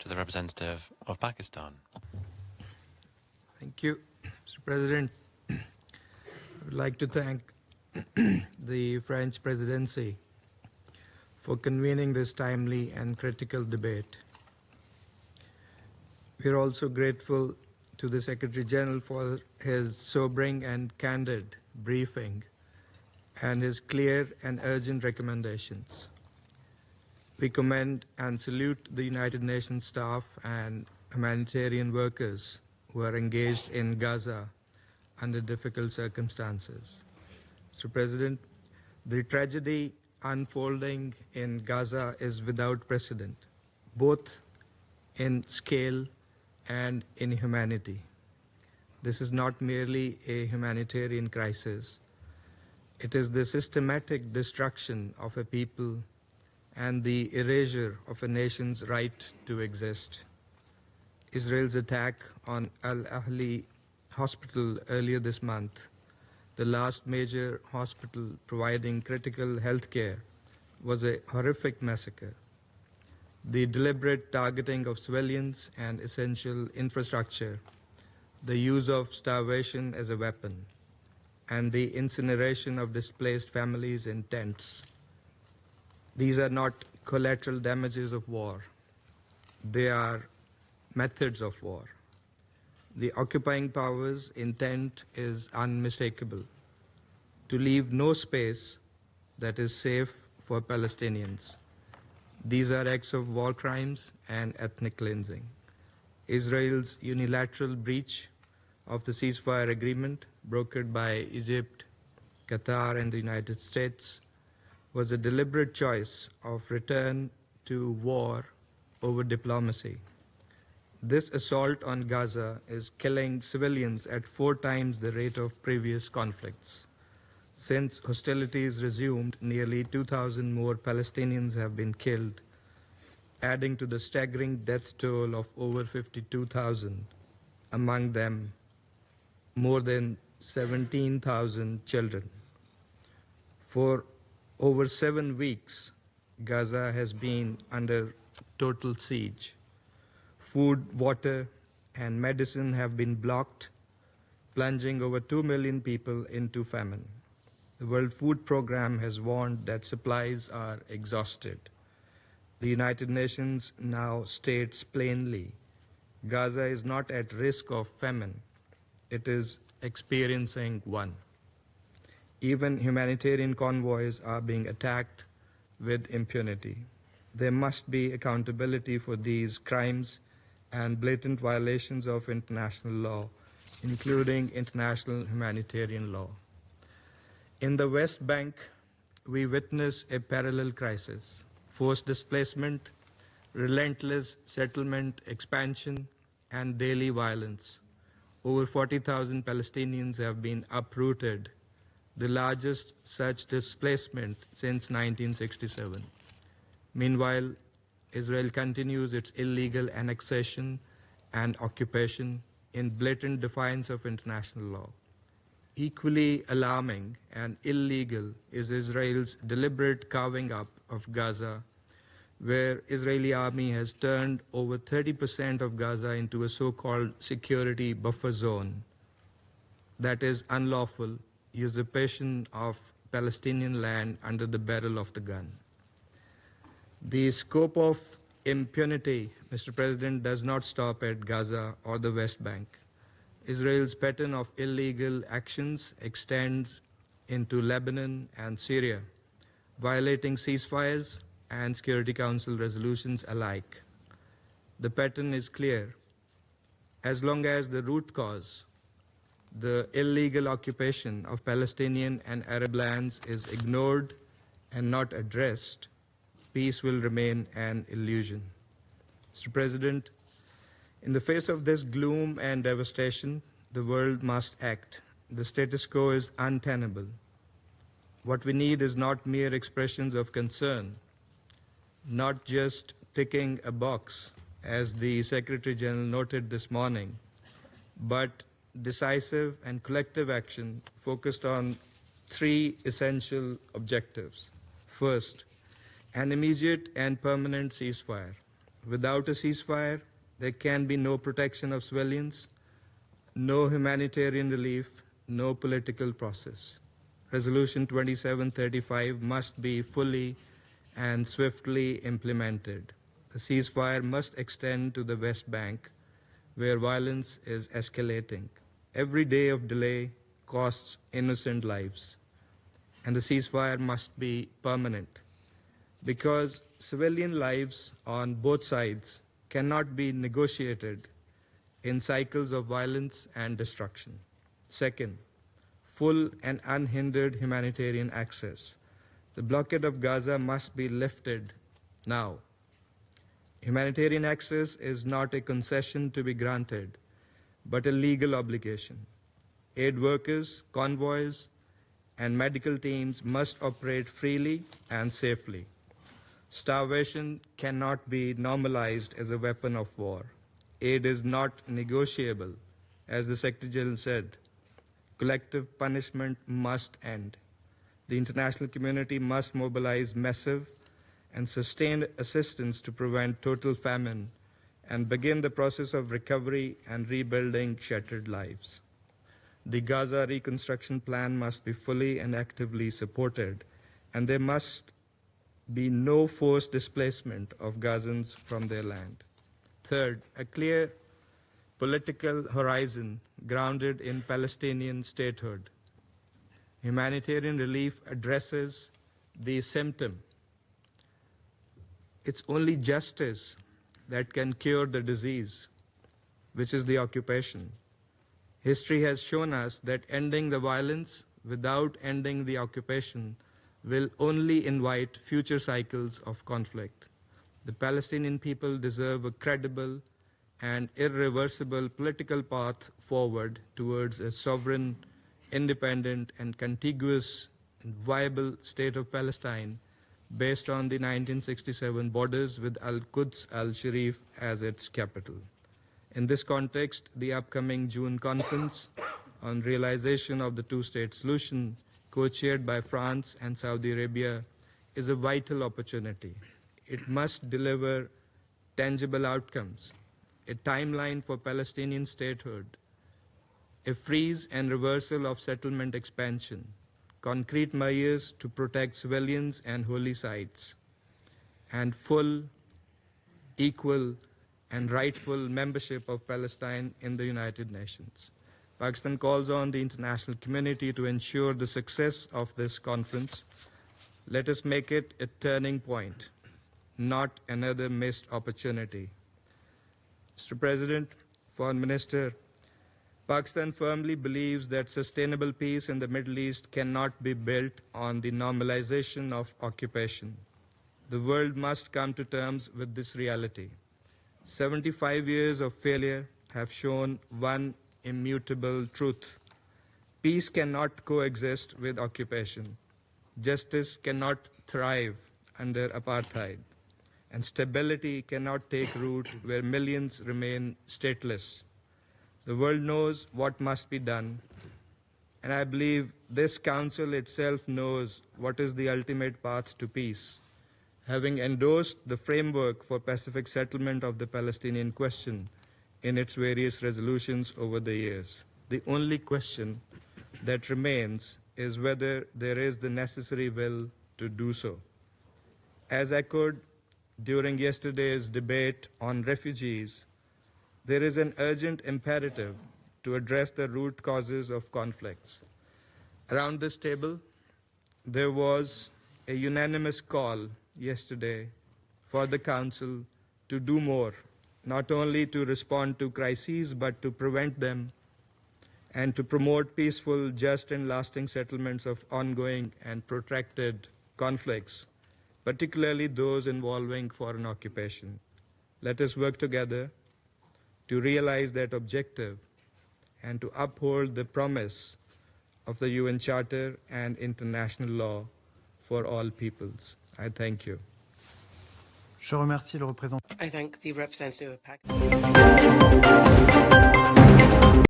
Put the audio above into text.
to the representative of Pakistan. Thank you, Mr. President. I would like to thank the French presidency for convening this timely and critical debate. We are also grateful to the Secretary General for his sobering and candid briefing and his clear and urgent recommendations. We commend and salute the United Nations staff and humanitarian workers who are engaged in Gaza under difficult circumstances. Mr. President, the tragedy unfolding in Gaza is without precedent, both in scale and in humanity. This is not merely a humanitarian crisis. It is the systematic destruction of a people and the erasure of a nation's right to exist. Israel's attack on Al-Ahli hospital earlier this month, the last major hospital providing critical health care, was a horrific massacre. The deliberate targeting of civilians and essential infrastructure, the use of starvation as a weapon, and the incineration of displaced families in tents. These are not collateral damages of war. They are methods of war. The occupying power's intent is unmistakable: to leave no space that is safe for Palestinians. These are acts of war crimes and ethnic cleansing. Israel's unilateral breach of the ceasefire agreement brokered by Egypt, Qatar, and the United States was a deliberate choice of return to war over diplomacy. This assault on Gaza is killing civilians at 4 times the rate of previous conflicts. Since hostilities resumed, nearly 2,000 more Palestinians have been killed, adding to the staggering death toll of over 52,000, among them more than 17,000 children. For over 7 weeks, Gaza has been under total siege. Food, water, and medicine have been blocked, plunging over 2 million people into famine. The World Food Programme has warned that supplies are exhausted. The United Nations now states plainly, Gaza is not at risk of famine. It is experiencing one. Even humanitarian convoys are being attacked with impunity. There must be accountability for these crimes and blatant violations of international law, including international humanitarian law. In the West Bank, we witness a parallel crisis: forced displacement, relentless settlement expansion, and daily violence. Over 40,000 Palestinians have been uprooted, the largest such displacement since 1967. Meanwhile, Israel continues its illegal annexation and occupation in blatant defiance of international law. Equally alarming and illegal is Israel's deliberate carving up of Gaza, where Israeli army has turned over 30% of Gaza into a so-called security buffer zone. That is unlawful usurpation of Palestinian land under the barrel of the gun. The scope of impunity, Mr. President, does not stop at Gaza or the West Bank. Israel's pattern of illegal actions extends into Lebanon and Syria, violating ceasefires and Security Council resolutions alike. The pattern is clear. As long as the root cause, the illegal occupation of Palestinian and Arab lands, is ignored and not addressed, peace will remain an illusion. Mr. President, in the face of this gloom and devastation, the world must act. The status quo is untenable. What we need is not mere expressions of concern, not just ticking a box, as the Secretary General noted this morning, but decisive and collective action focused on 3 essential objectives. First, an immediate and permanent ceasefire. Without a ceasefire, there can be no protection of civilians, no humanitarian relief, no political process. Resolution 2735 must be fully and swiftly implemented. The ceasefire must extend to the West Bank, where violence is escalating. Every day of delay costs innocent lives, and the ceasefire must be permanent, because civilian lives on both sides cannot be negotiated in cycles of violence and destruction. Second, full and unhindered humanitarian access. The blockade of Gaza must be lifted now. Humanitarian access is not a concession to be granted, but a legal obligation. Aid workers, convoys, and medical teams must operate freely and safely. Starvation cannot be normalized as a weapon of war. Aid is not negotiable, as the Secretary General said. Collective punishment must end. The international community must mobilize massive and sustained assistance to prevent total famine and begin the process of recovery and rebuilding shattered lives. The Gaza reconstruction plan must be fully and actively supported, and there must be no forced displacement of Gazans from their land. Third, a clear political horizon grounded in Palestinian statehood. Humanitarian relief addresses the symptom. It's only justice that can cure the disease, which is the occupation. History has shown us that ending the violence without ending the occupation will only invite future cycles of conflict. The Palestinian people deserve a credible and irreversible political path forward towards a sovereign, independent, and contiguous and viable state of Palestine based on the 1967 borders with Al-Quds al-Sharif as its capital. In this context, the upcoming June conference on realization of the two-state solution, co-chaired by France and Saudi Arabia, is a vital opportunity. It must deliver tangible outcomes, a timeline for Palestinian statehood, a freeze and reversal of settlement expansion, concrete measures to protect civilians and holy sites, and full, equal, and rightful membership of Palestine in the United Nations. Pakistan calls on the international community to ensure the success of this conference. Let us make it a turning point, not another missed opportunity. Mr. President, Foreign Minister, Pakistan firmly believes that sustainable peace in the Middle East cannot be built on the normalization of occupation. The world must come to terms with this reality. 75 years of failure have shown one immutable truth. Peace cannot coexist with occupation. Justice cannot thrive under apartheid. And stability cannot take root where millions remain stateless. The world knows what must be done, and I believe this Council itself knows what is the ultimate path to peace. Having endorsed the framework for pacific settlement of the Palestinian question in its various resolutions over the years, the only question that remains is whether there is the necessary will to do so. As echoed during yesterday's debate on refugees, there is an urgent imperative to address the root causes of conflicts. Around this table, there was a unanimous call yesterday for the Council to do more, not only to respond to crises, but to prevent them and to promote peaceful, just, and lasting settlements of ongoing and protracted conflicts, particularly those involving foreign occupation. Let us work together to realize that objective and to uphold the promise of the UN Charter and international law for all peoples. I thank you. Je remercie le représentant. I thank the representative of Pakistan.